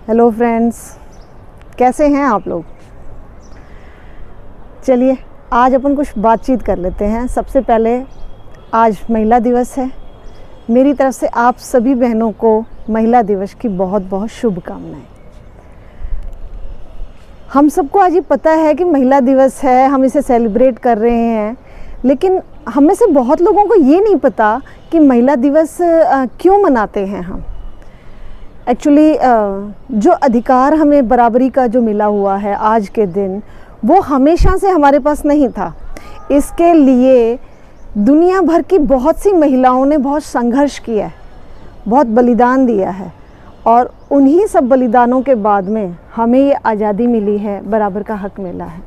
Hello friends, कैसे हैं आप लोग। चलिए आज अपन कुछ बातचीत कर लेते हैं। सबसे पहले आज महिला दिवस है। मेरी तरफ से आप सभी बहनों को महिला दिवस की बहुत बहुत शुभकामनाएं। हम सबको आज ये पता है कि महिला दिवस है, हम इसे सेलिब्रेट कर रहे हैं, लेकिन हम में से बहुत लोगों को ये नहीं पता कि महिला दिवस क्यों मनाते हैं हम। एक्चुअली जो अधिकार हमें बराबरी का जो मिला हुआ है आज के दिन, वो हमेशा से हमारे पास नहीं था। इसके लिए दुनिया भर की बहुत सी महिलाओं ने बहुत संघर्ष किया है, बहुत बलिदान दिया है, और उन्हीं सब बलिदानों के बाद में हमें ये आज़ादी मिली है, बराबर का हक मिला है।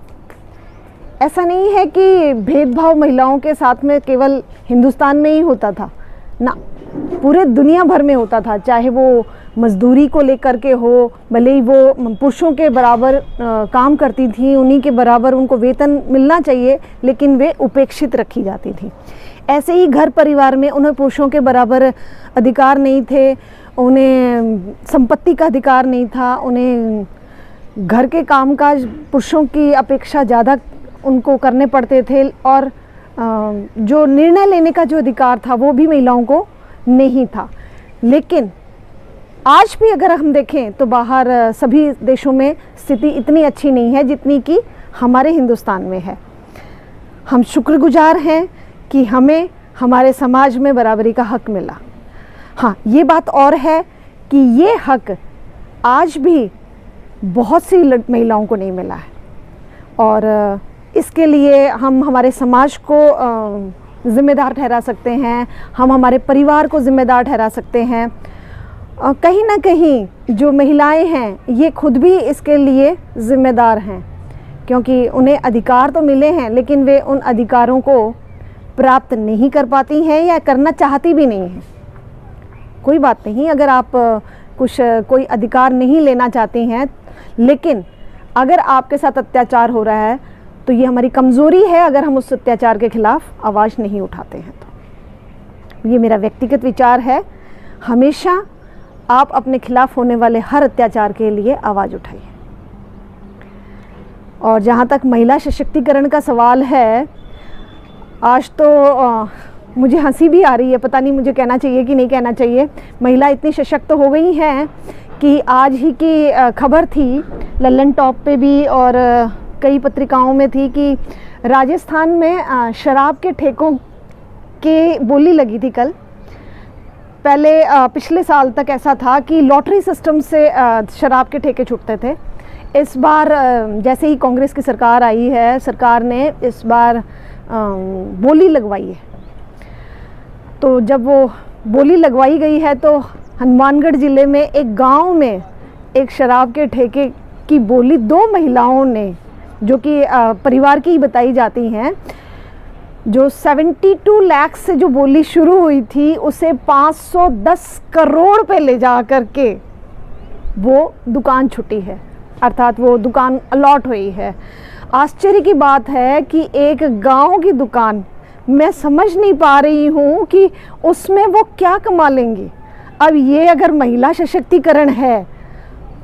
ऐसा नहीं है कि भेदभाव महिलाओं के साथ में केवल हिंदुस्तान में ही होता था ना, पूरे दुनिया भर में होता था। चाहे वो मजदूरी को लेकर के हो, भले ही वो पुरुषों के बराबर काम करती थी, उन्हीं के बराबर उनको वेतन मिलना चाहिए, लेकिन वे उपेक्षित रखी जाती थी। ऐसे ही घर परिवार में उन्हें पुरुषों के बराबर अधिकार नहीं थे, उन्हें संपत्ति का अधिकार नहीं था, उन्हें घर के कामकाज पुरुषों की अपेक्षा ज़्यादा उनको करने पड़ते थे, और जो निर्णय लेने का जो अधिकार था वो भी महिलाओं को नहीं था। लेकिन आज भी अगर हम देखें तो बाहर सभी देशों में स्थिति इतनी अच्छी नहीं है जितनी कि हमारे हिंदुस्तान में है। हम शुक्रगुजार हैं कि हमें हमारे समाज में बराबरी का हक मिला। हाँ, ये बात और है कि ये हक आज भी बहुत सी महिलाओं को नहीं मिला है, और इसके लिए हम हमारे समाज को ज़िम्मेदार ठहरा सकते हैं, हम हमारे परिवार को ज़िम्मेदार ठहरा सकते हैं। कहीं ना कहीं जो महिलाएं हैं ये खुद भी इसके लिए ज़िम्मेदार हैं, क्योंकि उन्हें अधिकार तो मिले हैं लेकिन वे उन अधिकारों को प्राप्त नहीं कर पाती हैं या करना चाहती भी नहीं हैं। कोई बात नहीं, अगर आप कोई अधिकार नहीं लेना चाहती हैं, लेकिन अगर आपके साथ अत्याचार हो रहा है तो ये हमारी कमज़ोरी है अगर हम उस अत्याचार के खिलाफ आवाज़ नहीं उठाते हैं। तो ये मेरा व्यक्तिगत विचार है। हमेशा आप अपने खिलाफ होने वाले हर अत्याचार के लिए आवाज़ उठाइए। और जहाँ तक महिला सशक्तिकरण का सवाल है, आज तो मुझे हंसी भी आ रही है, पता नहीं मुझे कहना चाहिए कि नहीं कहना चाहिए। महिला इतनी सशक्त हो गई हैं कि आज ही की खबर थी लल्लन टॉप पे भी और कई पत्रिकाओं में थी कि राजस्थान में शराब के ठेकों के बोली लगी थी कल। पहले पिछले साल तक ऐसा था कि लॉटरी सिस्टम से शराब के ठेके छूटते थे। इस बार जैसे ही कांग्रेस की सरकार आई है, सरकार ने इस बार बोली लगवाई है। तो जब वो बोली लगवाई गई है तो हनुमानगढ़ ज़िले में एक गांव में एक शराब के ठेके की बोली दो महिलाओं ने, जो कि परिवार की ही बताई जाती हैं, जो 72 लाख से जो बोली शुरू हुई थी उसे 510 करोड़ पे ले जा कर के वो दुकान छुटी है, अर्थात वो दुकान अलॉट हुई है। आश्चर्य की बात है कि एक गांव की दुकान, मैं समझ नहीं पा रही हूँ कि उसमें वो क्या कमा लेंगी। अब ये अगर महिला सशक्तिकरण है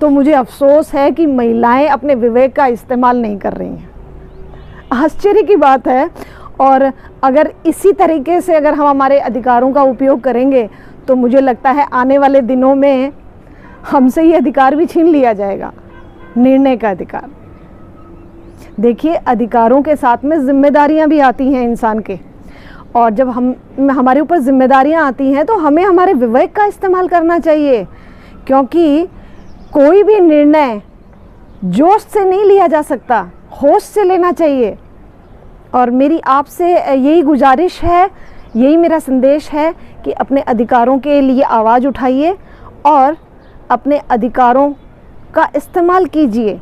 तो मुझे अफसोस है कि महिलाएं अपने विवेक का इस्तेमाल नहीं कर रही हैं। आश्चर्य की बात है। और अगर इसी तरीके से अगर हम हमारे अधिकारों का उपयोग करेंगे तो मुझे लगता है आने वाले दिनों में हमसे ये अधिकार भी छीन लिया जाएगा, निर्णय का अधिकार। देखिए, अधिकारों के साथ में जिम्मेदारियां भी आती हैं इंसान के, और जब हमारे ऊपर जिम्मेदारियां आती हैं तो हमें हमारे विवेक का इस्तेमाल करना चाहिए, क्योंकि कोई भी निर्णय जोश से नहीं लिया जा सकता, होश से लेना चाहिए। और मेरी आपसे यही गुजारिश है, यही मेरा संदेश है कि अपने अधिकारों के लिए आवाज़ उठाइए और अपने अधिकारों का इस्तेमाल कीजिए।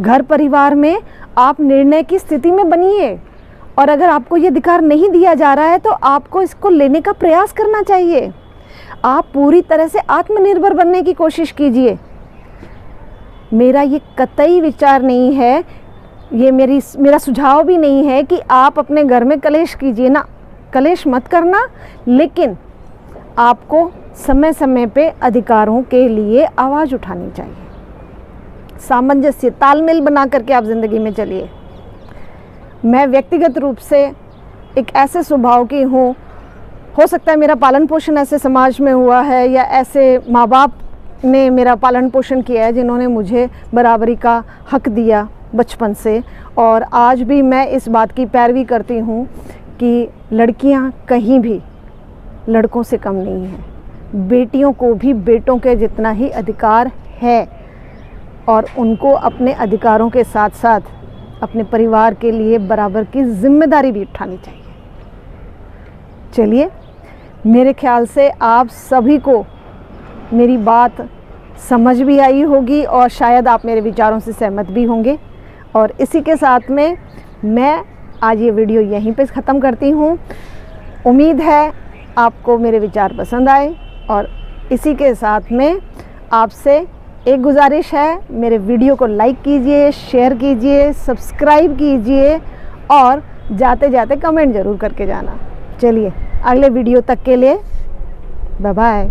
घर परिवार में आप निर्णय की स्थिति में बनिए, और अगर आपको ये अधिकार नहीं दिया जा रहा है तो आपको इसको लेने का प्रयास करना चाहिए। आप पूरी तरह से आत्मनिर्भर बनने की कोशिश कीजिए। मेरा ये कतई विचार नहीं है, ये मेरा सुझाव भी नहीं है कि आप अपने घर में कलेश कीजिए ना, कलेश मत करना, लेकिन आपको समय समय पे अधिकारों के लिए आवाज़ उठानी चाहिए। सामंजस्य, तालमेल बना करके आप ज़िंदगी में चलिए। मैं व्यक्तिगत रूप से एक ऐसे स्वभाव की हूँ, हो सकता है मेरा पालन पोषण ऐसे समाज में हुआ है या ऐसे माँ बाप ने मेरा पालन पोषण किया है जिन्होंने मुझे बराबरी का हक दिया बचपन से, और आज भी मैं इस बात की पैरवी करती हूँ कि लड़कियाँ कहीं भी लड़कों से कम नहीं हैं। बेटियों को भी बेटों के जितना ही अधिकार है और उनको अपने अधिकारों के साथ साथ अपने परिवार के लिए बराबर की जिम्मेदारी भी उठानी चाहिए। चलिए, मेरे ख्याल से आप सभी को मेरी बात समझ भी आई होगी और शायद आप मेरे विचारों से सहमत भी होंगे। और इसी के साथ में मैं आज ये वीडियो यहीं पे ख़त्म करती हूँ। उम्मीद है आपको मेरे विचार पसंद आए, और इसी के साथ में आपसे एक गुजारिश है, मेरे वीडियो को लाइक कीजिए, शेयर कीजिए, सब्सक्राइब कीजिए और जाते जाते कमेंट ज़रूर करके जाना। चलिए, अगले वीडियो तक के लिए बाय बाय।